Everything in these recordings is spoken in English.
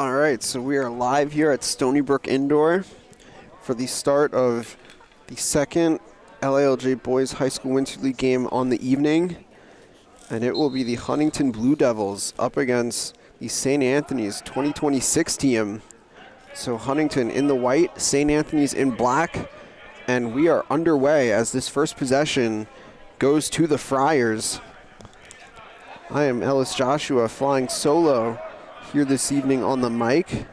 All right, so we are live here at StonyBrook Indoor for the start of the second LILJ Boys High School Winter League game on the evening. And it will be the Huntington Blue Devils up against the St. Anthony's 2026 team. So Huntington in the white, St. Anthony's in black. And we are underway as this first possession goes to the Friars. I am Ellis Joshua flying solo here this evening on the mic.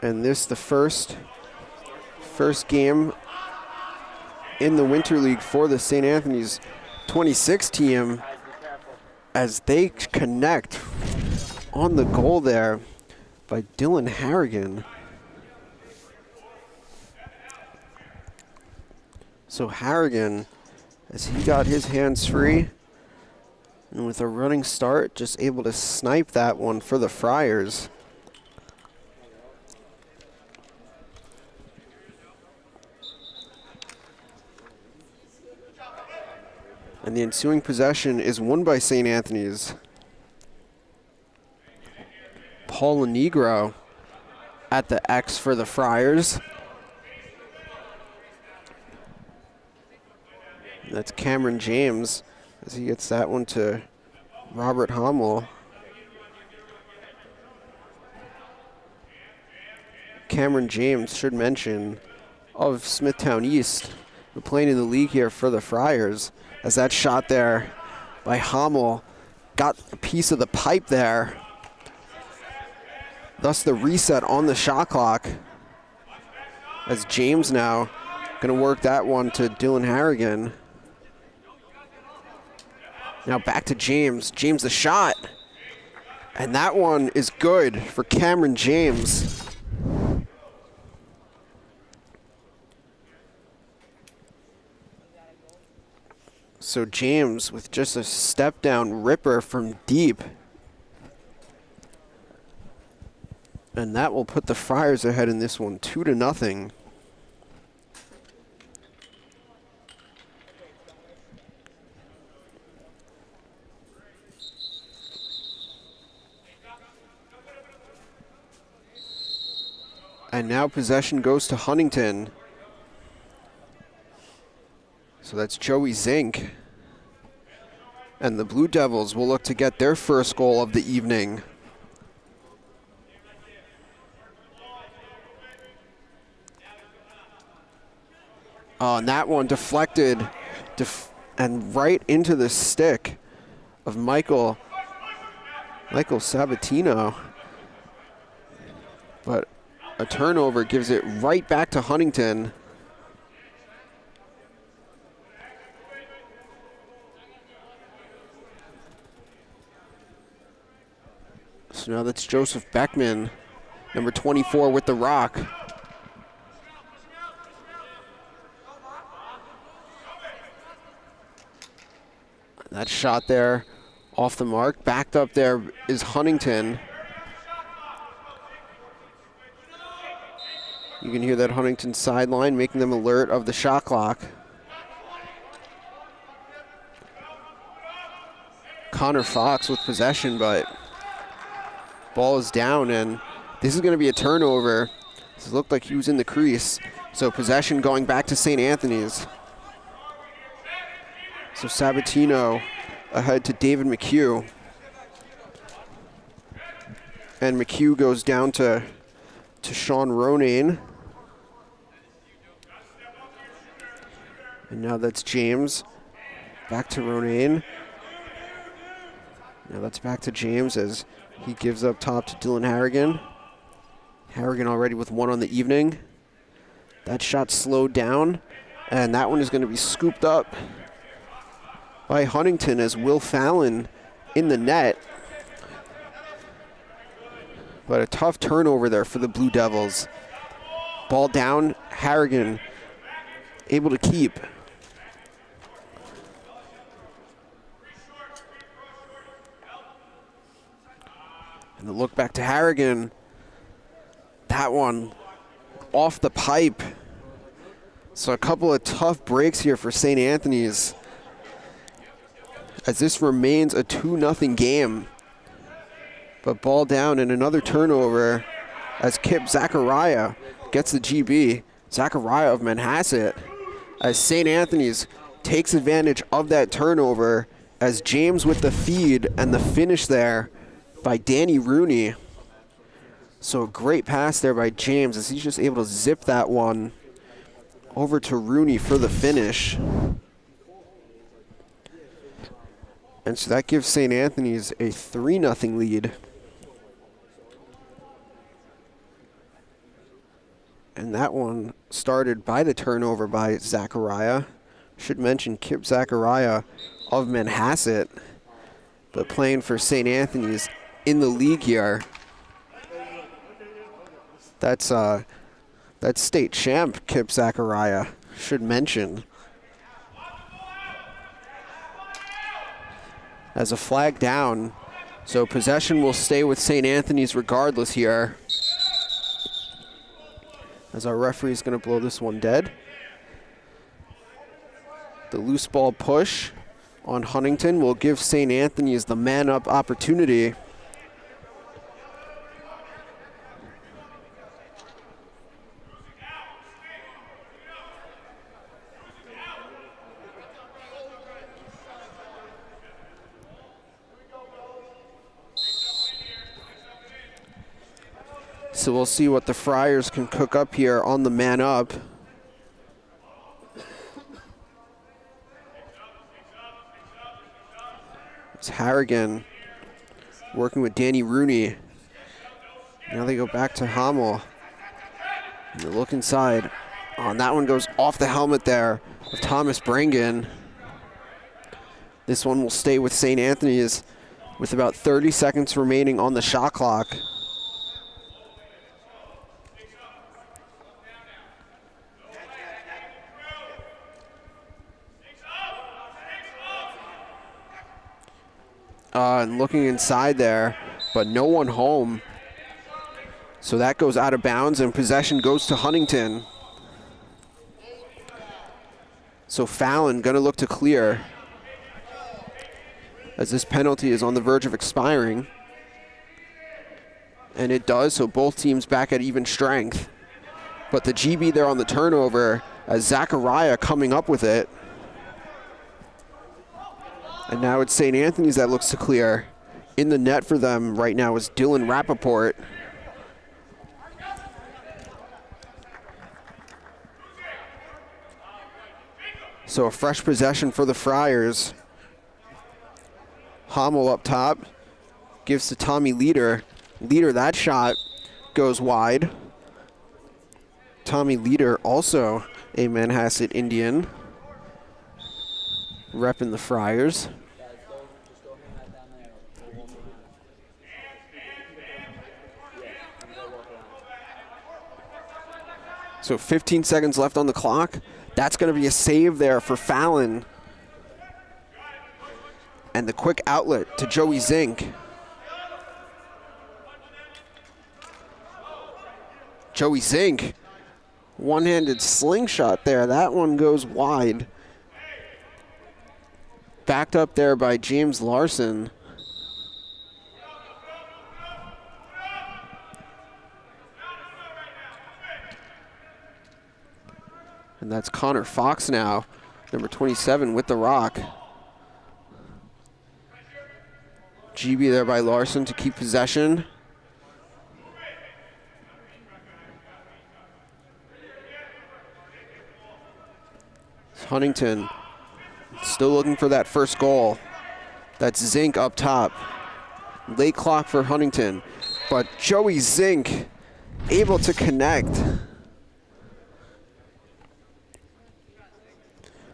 And this the first game in the Winter League for the St. Anthony's 26 team as they connect on the goal there by Dylan Harrigan. So Harrigan, as he got his hands free, and with a running start, just able to snipe that one for the Friars. And the ensuing possession is won by St. Anthony's. Paul Negro at the X for the Friars. That's Cameron James as he gets that one to Robert Hommel. Cameron James, should mention, of Smithtown East, who playing in the league here for the Friars, as that shot there by Hommel got a piece of the pipe there. Thus the reset on the shot clock, as James now going to work that one to Dylan Harrigan. Now back to James. James the shot. And that one is good for Cameron James. So James with just a step down ripper from deep. And that will put the Friars ahead in this one 2-0. And now possession goes to Huntington. So that's Joey Zink. And the Blue Devils will look to get their first goal of the evening. Oh, and that one deflected and right into the stick of Michael Sabatino. But a turnover gives it right back to Huntington. So now that's Joseph Beckman, number 24 with the rock. That shot there off the mark. Backed up there is Huntington. You can hear that Huntington sideline making them alert of the shot clock. Connor Fox with possession, but ball is down, and this is going to be a turnover. This looked like he was in the crease. So possession going back to St. Anthony's. So Sabatino ahead to David McHugh. And McHugh goes down to Sean Ronayne. And now that's James. Back to Ronayne. Now that's back to James as he gives up top to Dylan Harrigan. Harrigan already with one on the evening. That shot slowed down, and that one is going to be scooped up by Huntington as Will Fallon in the net. But a tough turnover there for the Blue Devils. Ball down, Harrigan able to keep. And the look back to Harrigan. That one off the pipe. So a couple of tough breaks here for St. Anthony's as this remains a 2-0 game. But ball down and another turnover as Kip Zachariah gets the GB. Zachariah of Manhasset, as St. Anthony's takes advantage of that turnover, as James with the feed and the finish there by Danny Rooney. So a great pass there by James as he's just able to zip that one over to Rooney for the finish. And so that gives St. Anthony's a 3-0 lead. And that one started by the turnover by Zachariah. Should mention Kip Zachariah of Manhasset, but playing for St. Anthony's in the league here. That's state champ Kip Zachariah, should mention. As a flag down, so possession will stay with St. Anthony's regardless here. As our referee is going to blow this one dead. The loose ball push on Huntington will give St. Anthony's the man-up opportunity. So we'll see what the Friars can cook up here on the man-up. It's Harrigan working with Danny Rooney. Now they go back to Hamel. And they look inside. Oh, and that one goes off the helmet there of Thomas Brangen. This one will stay with St. Anthony's with about 30 seconds remaining on the shot clock. And looking inside there, but no one home. So that goes out of bounds and possession goes to Huntington. So Fallon gonna look to clear as this penalty is on the verge of expiring. And it does, so both teams back at even strength. But the GB there on the turnover as Zachariah coming up with it. And now it's St. Anthony's that looks to clear. In the net for them right now is Dylan Rappaport. So a fresh possession for the Friars. Hamel up top, gives to Tommy Leader. Leader, that shot goes wide. Tommy Leader, also a Manhasset Indian, repping the Friars. So 15 seconds left on the clock. That's going to be a save there for Fallon. And the quick outlet to Joey Zink. Joey Zink, one-handed slingshot there. That one goes wide. Backed up there by James Larson. And that's Connor Fox now, number 27 with the rock. GB there by Larson to keep possession. Huntington still looking for that first goal. That's Zink up top. Late clock for Huntington, but Joey Zink able to connect.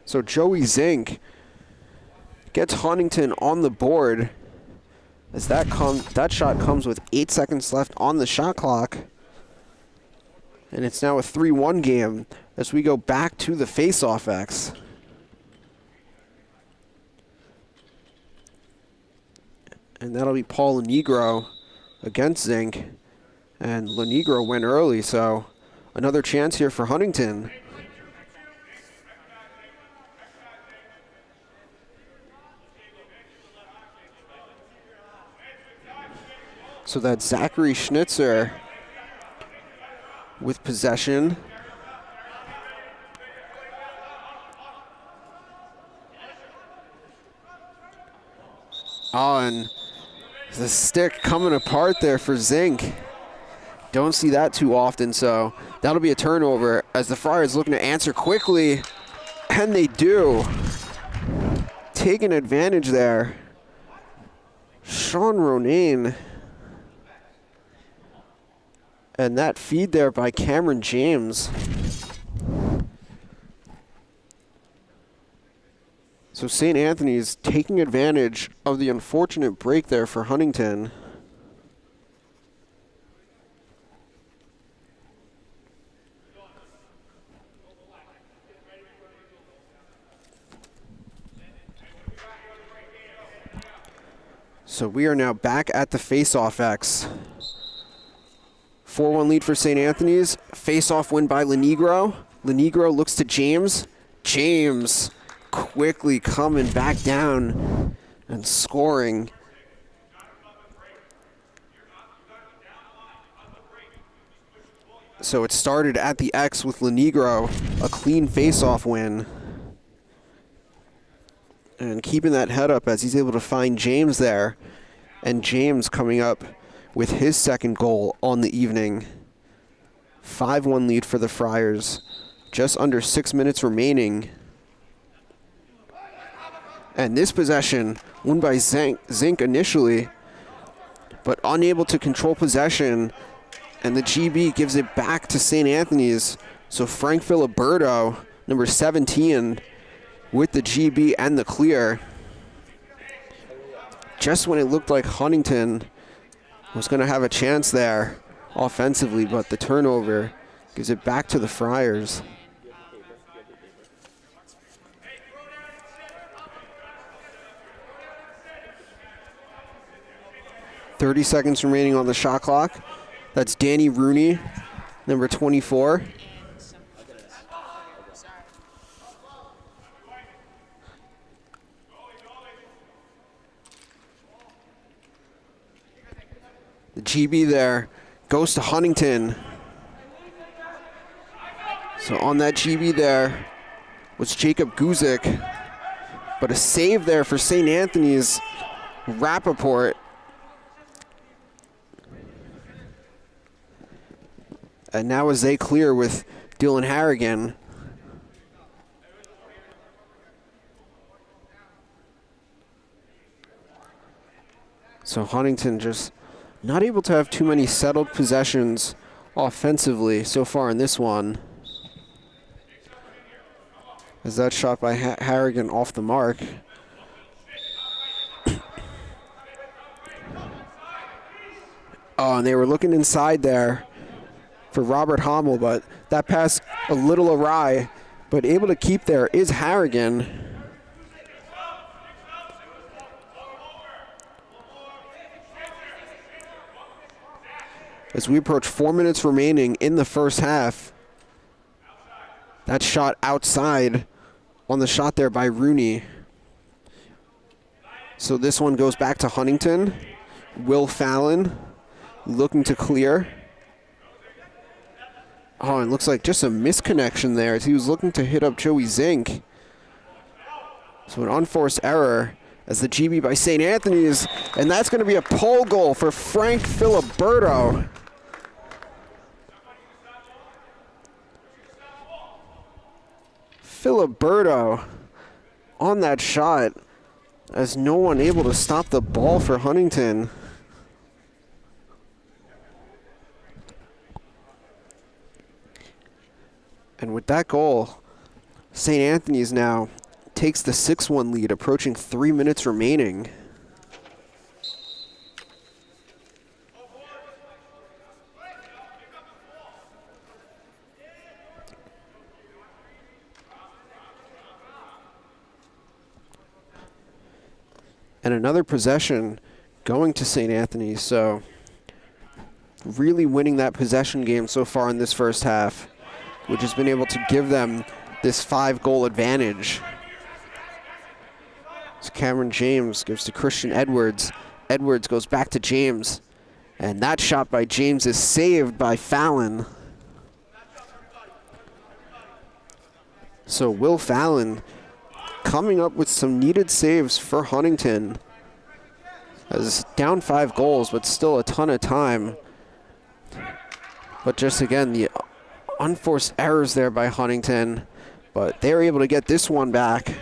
So Joey Zink gets Huntington on the board as that shot comes with 8 seconds left on the shot clock. And it's now a 3-1 game as we go back to the face-off X. And that'll be Paul Lenegro against Zink. And Lenegro went early, so another chance here for Huntington. So that's Zachary Schnitzer with possession. Oh, and the stick coming apart there for Zink. Don't see that too often, so that'll be a turnover as the Friars looking to answer quickly, and they do. Taking advantage there. Sean Ronayne. And that feed there by Cameron James. So St. Anthony's taking advantage of the unfortunate break there for Huntington. So we are now back at the face-off X. 4-1 lead for St. Anthony's. Face-off win by Lenegro. Lenegro looks to James. James quickly coming back down and scoring. So it started at the X with Lenegro, a clean face-off win. And keeping that head up as he's able to find James there. And James coming up with his second goal on the evening. 5-1 lead for the Friars. Just under 6 minutes remaining. And this possession won by Zink initially, but unable to control possession. And the GB gives it back to St. Anthony's. So Frank Filiberto, number 17, with the GB and the clear. Just when it looked like Huntington was going to have a chance there offensively, but the turnover gives it back to the Friars. .30 seconds remaining on the shot clock. That's Danny Rooney, number 24. The GB there goes to Huntington. So on that GB there was Jacob Guzik. But a save there for St. Anthony's Rappaport. And now is they clear with Dylan Harrigan. So Huntington just not able to have too many settled possessions offensively so far in this one. As that shot by Harrigan off the mark. Oh, and they were looking inside there for Robert Hommel, but that pass a little awry, but able to keep there is Harrigan. As we approach 4 minutes remaining in the first half. That shot outside on the shot there by Rooney. So this one goes back to Huntington. Will Fallon looking to clear. Oh, it looks like just a misconnection there as he was looking to hit up Joey Zink. So an unforced error as the GB by St. Anthony's, and that's going to be a pole goal for Frank Filiberto. Filiberto on that shot as no one able to stop the ball for Huntington. And with that goal, St. Anthony's now takes the 6-1 lead, approaching 3 minutes remaining. And another possession going to St. Anthony's, so really winning that possession game so far in this first half, which has been able to give them this 5-goal advantage. So Cameron James gives to Christian Edwards. Edwards goes back to James. And that shot by James is saved by Fallon. So Will Fallon coming up with some needed saves for Huntington. As down 5 goals, but still a ton of time. But just again, the unforced errors there by Huntington. But they're able to get this one back.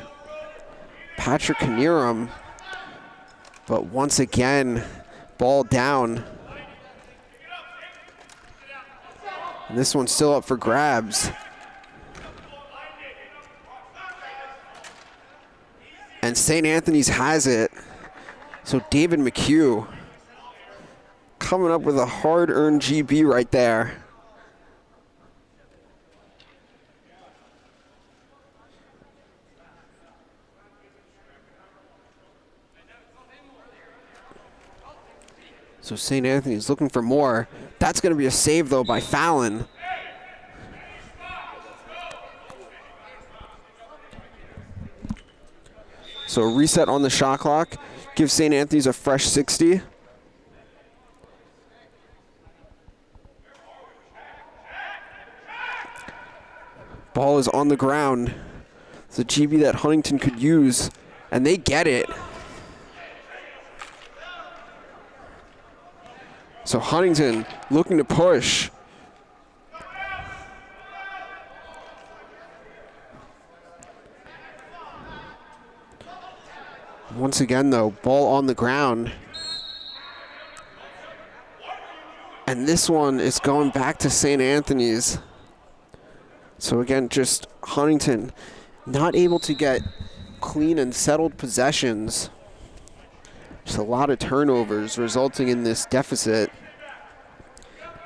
Patrick Knierim. But once again, ball down. And this one's still up for grabs. And St. Anthony's has it. So David McHugh coming up with a hard-earned GB right there. So St. Anthony's looking for more. That's going to be a save, though, by Fallon. So a reset on the shot clock. Give St. Anthony's a fresh 60. Ball is on the ground. It's a GB that Huntington could use, and they get it. So Huntington looking to push. Once again, though, ball on the ground. And this one is going back to St. Anthony's. So again, just Huntington not able to get clean and settled possessions. Just a lot of turnovers resulting in this deficit.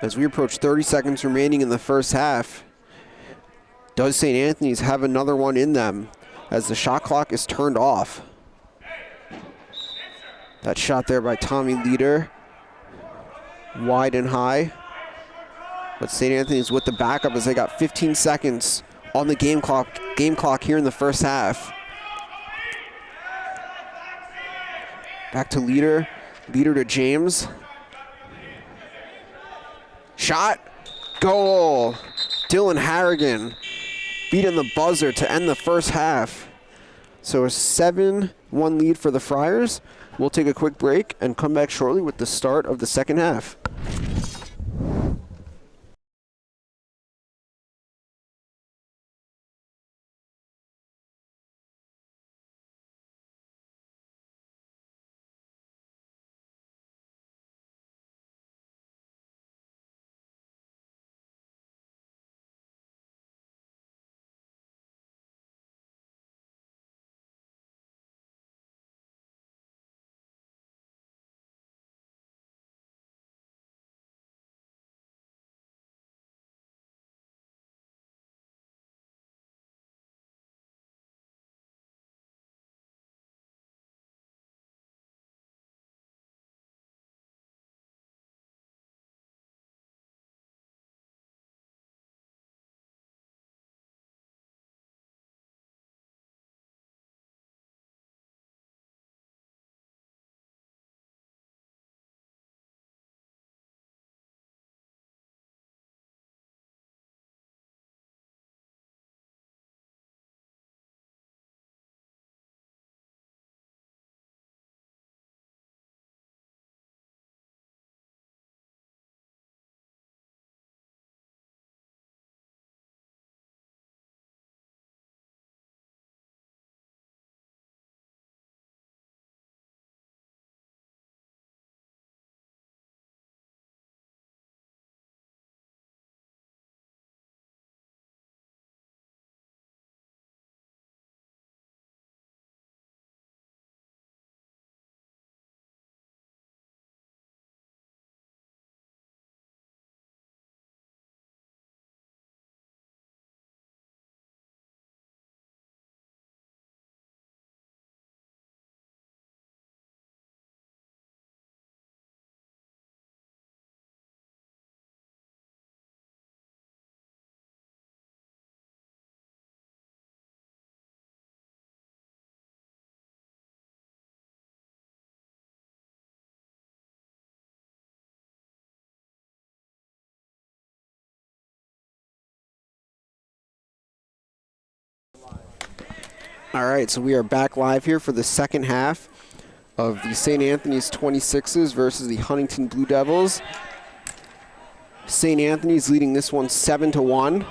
As we approach 30 seconds remaining in the first half, does St. Anthony's have another one in them as the shot clock is turned off? That shot there by Tommy Leader, wide and high. But St. Anthony's with the backup as they got 15 seconds on the game clock here in the first half. Back to Leader, Leader to James. Shot, goal. Dylan Harrigan beating the buzzer to end the first half. So a 7-1 lead for the Friars. We'll take a quick break and come back shortly with the start of the second half. All right, so we are back live here for the second half of the St. Anthony's 26s versus the Huntington Blue Devils. St. Anthony's leading this one 7-1.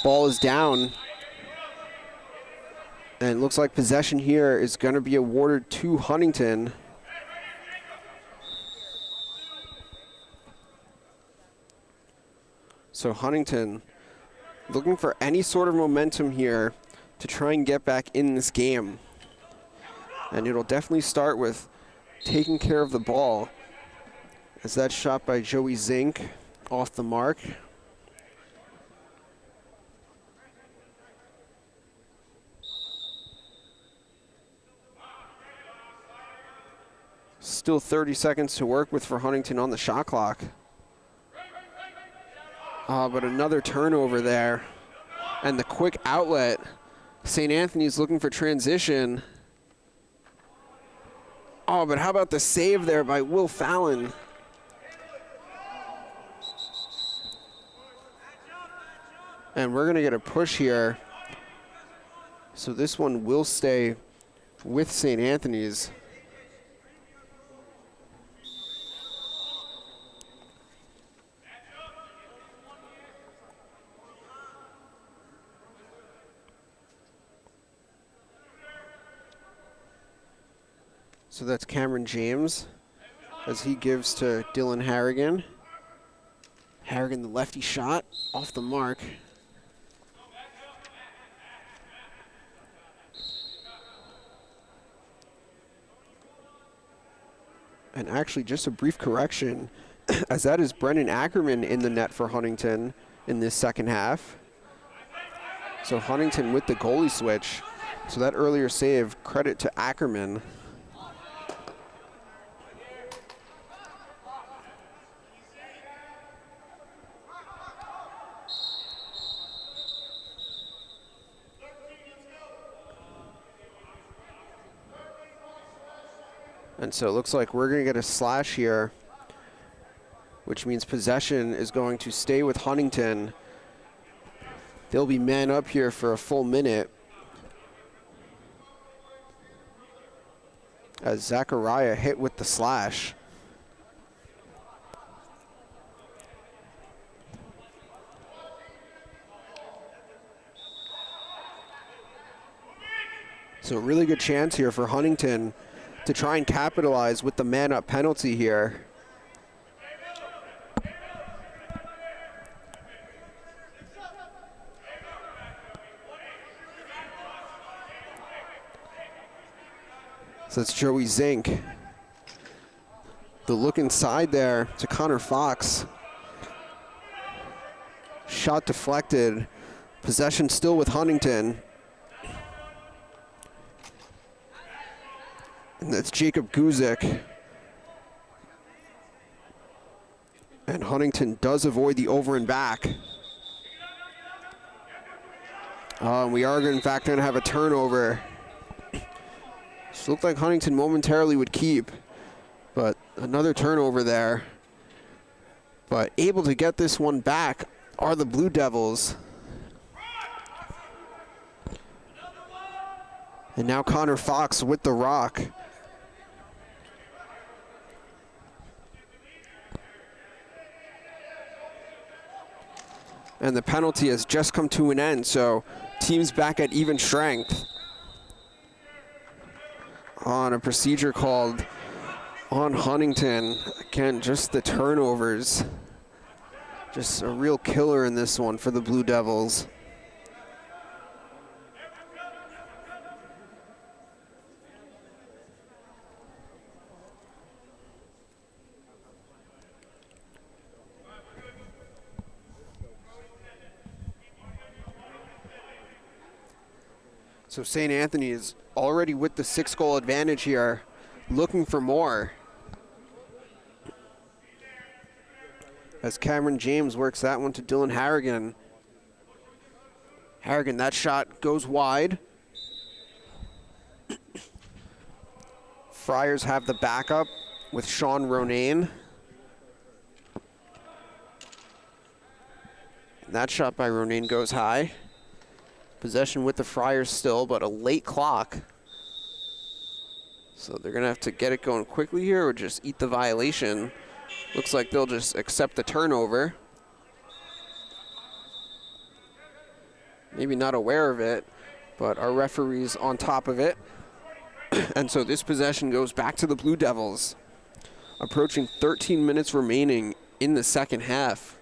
Ball is down. And it looks like possession here is going to be awarded to Huntington. So Huntington looking for any sort of momentum here to try and get back in this game. And it'll definitely start with taking care of the ball, as that shot by Joey Zink off the mark. Still 30 seconds to work with for Huntington on the shot clock. But another turnover there. And the quick outlet. St. Anthony's looking for transition. Oh, but how about the save there by Will Fallon? And we're going to get a push here. So this one will stay with St. Anthony's. So that's Cameron James as he gives to Dylan Harrigan. Harrigan, the lefty shot off the mark. And actually, just a brief correction, as that is Brendan Ackerman in the net for Huntington in this second half. So Huntington with the goalie switch. So that earlier save, credit to Ackerman. And so it looks like we're going to get a slash here, which means possession is going to stay with Huntington. They'll be man up here for a full minute, as Zachariah hit with the slash. So a really good chance here for Huntington to try and capitalize with the man-up penalty here. So it's Joey Zink. The look inside there to Connor Fox. Shot deflected. Possession still with Huntington. And that's Jacob Guzik. And Huntington does avoid the over and back. We are, in fact, going to have a turnover. So it looked like Huntington momentarily would keep, but another turnover there. But able to get this one back are the Blue Devils. And now Connor Fox with the rock. And the penalty has just come to an end, so teams back at even strength. On a procedure called on Huntington. Again, just the turnovers. Just a real killer in this one for the Blue Devils. So St. Anthony is already with the 6-goal advantage here, looking for more. As Cameron James works that one to Dylan Harrigan. Harrigan, that shot goes wide. Friars have the backup with Sean Ronayne. That shot by Ronayne goes high. Possession with the Friars still, but a late clock. So they're going to have to get it going quickly here or just eat the violation. Looks like they'll just accept the turnover. Maybe not aware of it, but our referee's on top of it. And so this possession goes back to the Blue Devils. Approaching 13 minutes remaining in the second half.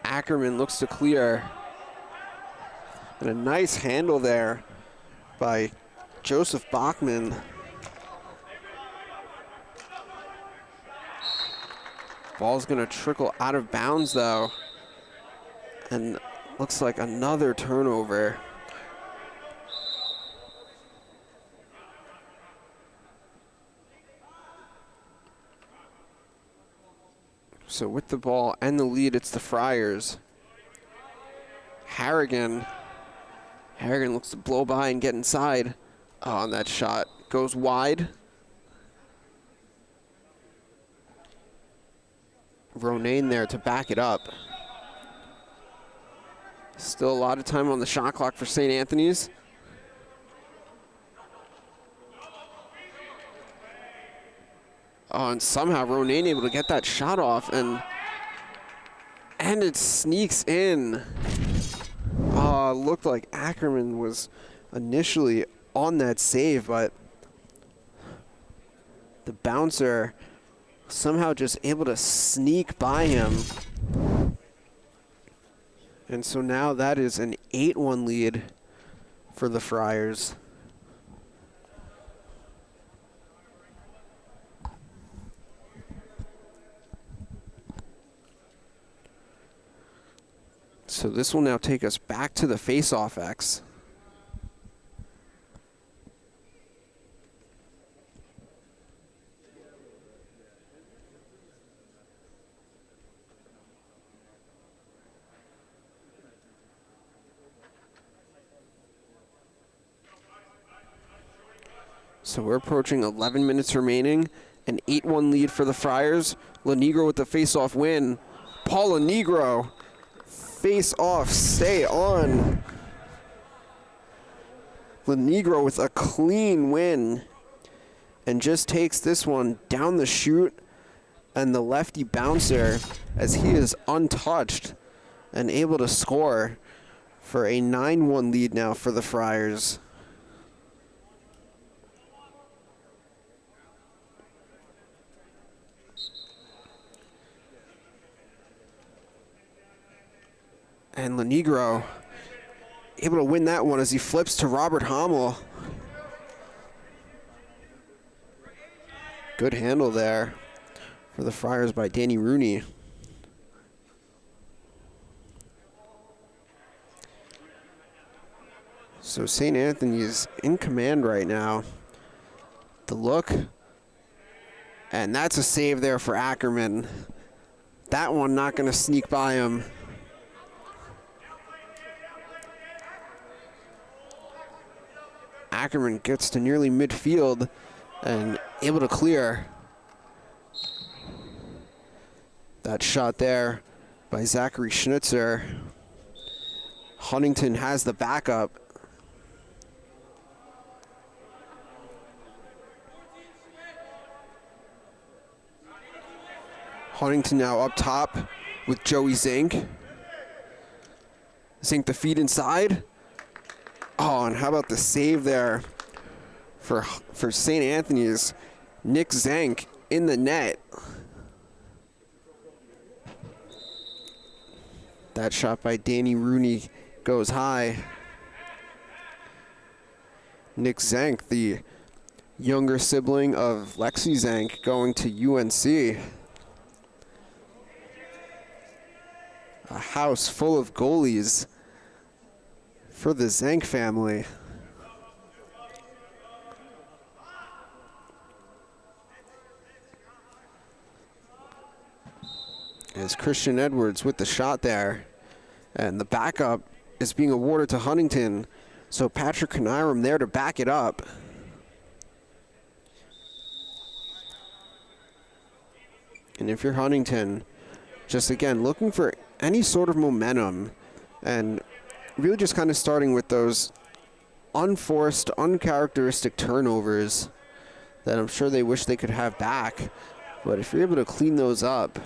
Ackerman looks to clear. And a nice handle there by Joseph Bachman. Ball's gonna trickle out of bounds though. And looks like another turnover. So with the ball and the lead, it's the Friars. Harrigan looks to blow by and get inside. Oh, and that shot goes wide. Ronayne there to back it up. Still a lot of time on the shot clock for St. Anthony's. Oh, and somehow Ronayne able to get that shot off, and it sneaks in. Looked like Ackerman was initially on that save, but the bouncer somehow just able to sneak by him. And so now that is an 8-1 lead for the Friars. So this will now take us back to the face-off X. So we're approaching 11 minutes remaining, an 8-1 lead for the Friars. Lenegro with the face-off win. Paul Lenegro. Face off, stay on. Lenegro with a clean win and just takes this one down the chute, and the lefty bouncer, as he is untouched and able to score for a 9-1 lead now for the Friars. And Lenegro able to win that one as he flips to Robert Hommel. Good handle there for the Friars by Danny Rooney. So St. Anthony's in command right now. The look, and that's a save there for Ackerman. That one not going to sneak by him. Ackerman gets to nearly midfield and able to clear. That shot there by Zachary Schnitzer. Huntington has the backup. Huntington now up top with Joey Zink. Zink the feed inside. Oh, and how about the save there for St. Anthony's? Nick Zank in the net. That shot by Danny Rooney goes high. Nick Zank, the younger sibling of Lexi Zank, going to UNC. A house full of goalies for the Zank family. As Christian Edwards with the shot there. And the backup is being awarded to Huntington. So Patrick Kaniram there to back it up. And if you're Huntington, just again, looking for any sort of momentum and really just kind of starting with those unforced, uncharacteristic turnovers that I'm sure they wish they could have back. But if you're able to clean those up,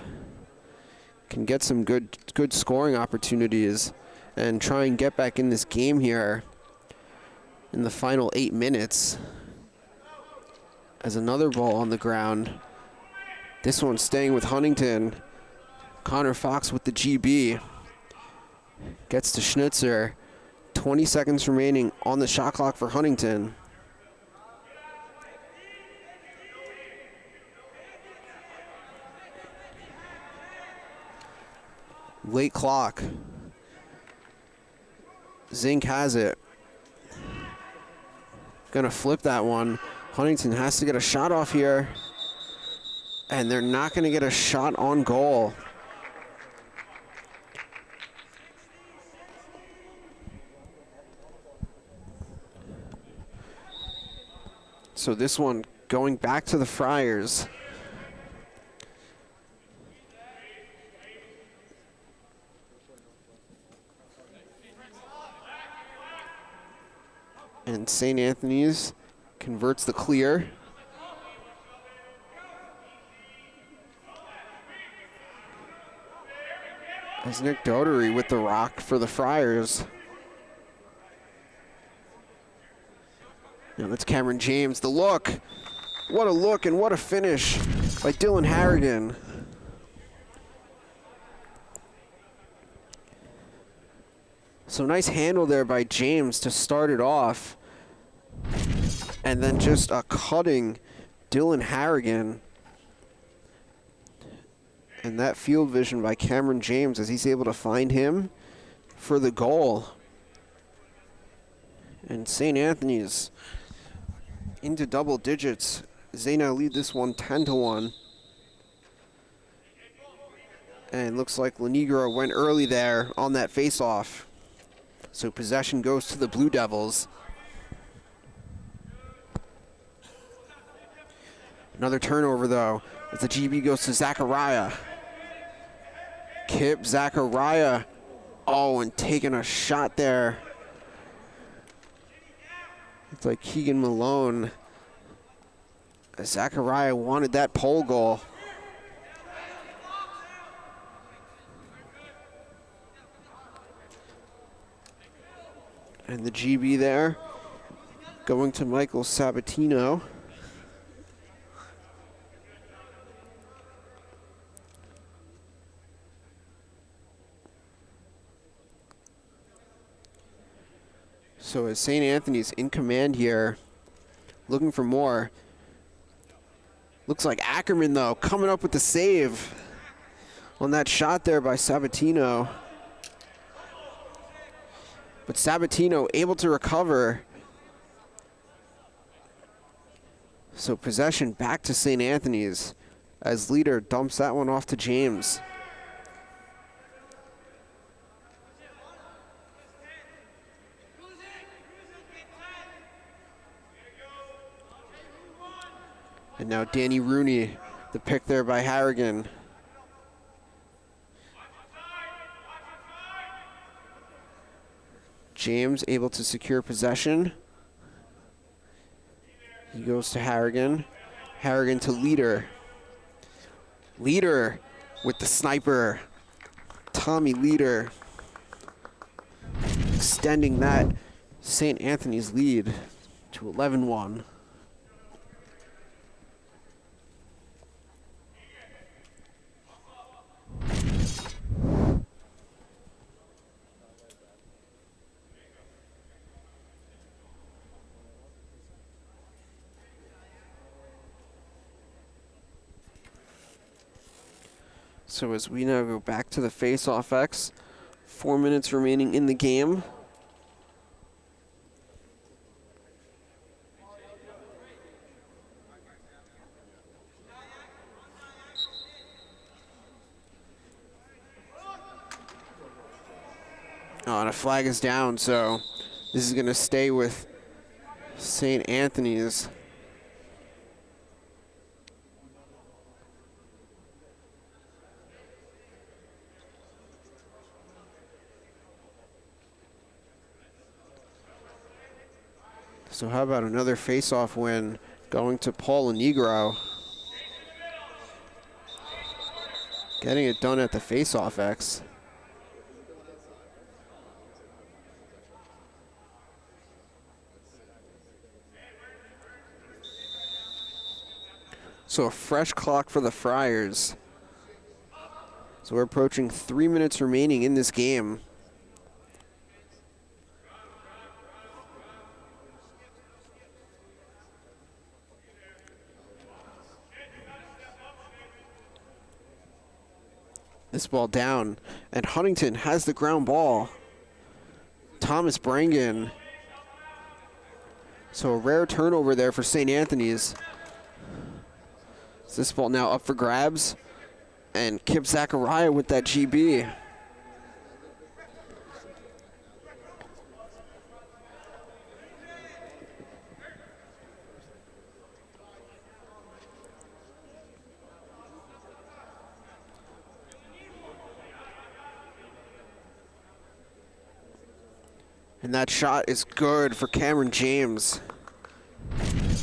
can get some good scoring opportunities and try and get back in this game here in the final 8 minutes. As another ball on the ground. This one staying with Huntington. Connor Fox with the GB. Gets to Schnitzer. 20 seconds remaining on the shot clock for Huntington. Late clock. Zink has it. Gonna flip that one. Huntington has to get a shot off here. And they're not gonna get a shot on goal. So this one going back to the Friars. And St. Anthony's converts the clear. As Nick Dotery with the rock for the Friars. Now that's Cameron James. The look. What a look and what a finish by Dylan Harrigan. So nice handle there by James to start it off. And then just a cutting Dylan Harrigan. And that field vision by Cameron James as he's able to find him for the goal. And St. Anthony's into double digits. They now lead this one 10-1. And it looks like Lenegro went early there on that face-off. So possession goes to the Blue Devils. Another turnover, though, as the GB goes to Zachariah. Kip Zachariah. Oh, and taking a shot there. It's like Keegan Malone. Zachariah wanted that pole goal. And the GB there going to Michael Sabatino. So as St. Anthony's in command here, looking for more. Looks like Ackerman, though, coming up with the save on that shot there by Sabatino. But Sabatino able to recover. So possession back to St. Anthony's as Leader dumps that one off to James. And now Danny Rooney, the pick there by Harrigan. James able to secure possession. He goes to Harrigan. Harrigan to Leader. Leader with the sniper. Tommy Leader. Extending that St. Anthony's lead to 11-1. So as we now go back to the face-off X, 4 minutes remaining in the game. Oh, and a flag is down, so this is going to stay with St. Anthony's. So how about another face-off win going to Paul Negro? Getting it done at the face-off X. So a fresh clock for the Friars. So we're approaching 3 minutes remaining in this game. This ball down, and Huntington has the ground ball. Thomas Brangan. So a rare turnover there for St. Anthony's. This ball now up for grabs, and Kip Zachariah with that GB. And that shot is good for Cameron James.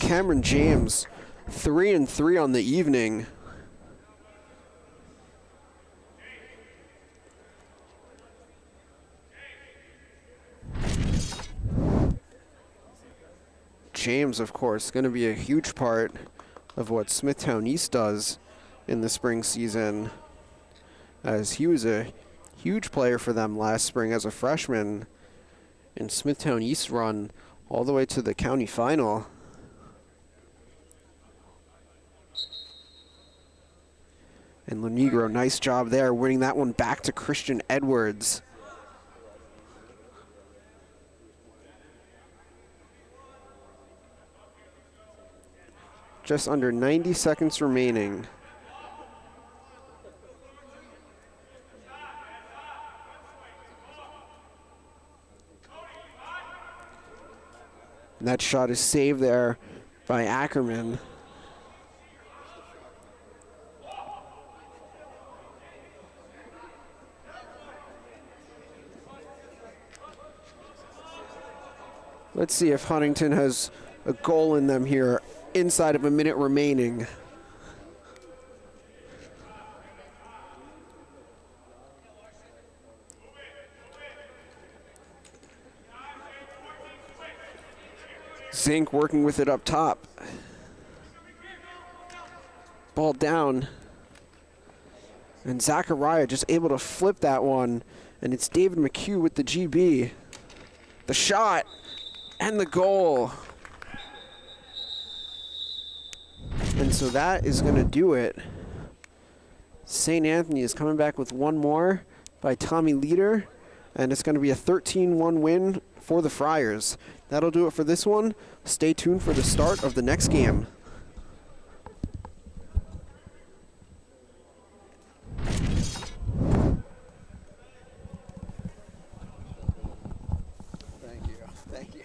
Cameron James, 3-3 on the evening. James, of course, going to be a huge part of what Smithtown East does in the spring season, as he was a huge player for them last spring as a freshman in Smithtown East run all the way to the county final. And Lenegro, nice job there, winning that one back to Christian Edwards. Just under 90 seconds remaining. And that shot is saved there by Ackerman. Let's see if Huntington has a goal in them here inside of a minute remaining. Zink working with it up top. Ball down. And Zachariah just able to flip that one. And it's David McHugh with the GB. The shot and the goal. And so that is going to do it. St. Anthony is coming back with one more by Tommy Leader, and it's going to be a 13-1 win for the Friars. That'll do it for this one. Stay tuned for the start of the next game. Thank you. Thank you.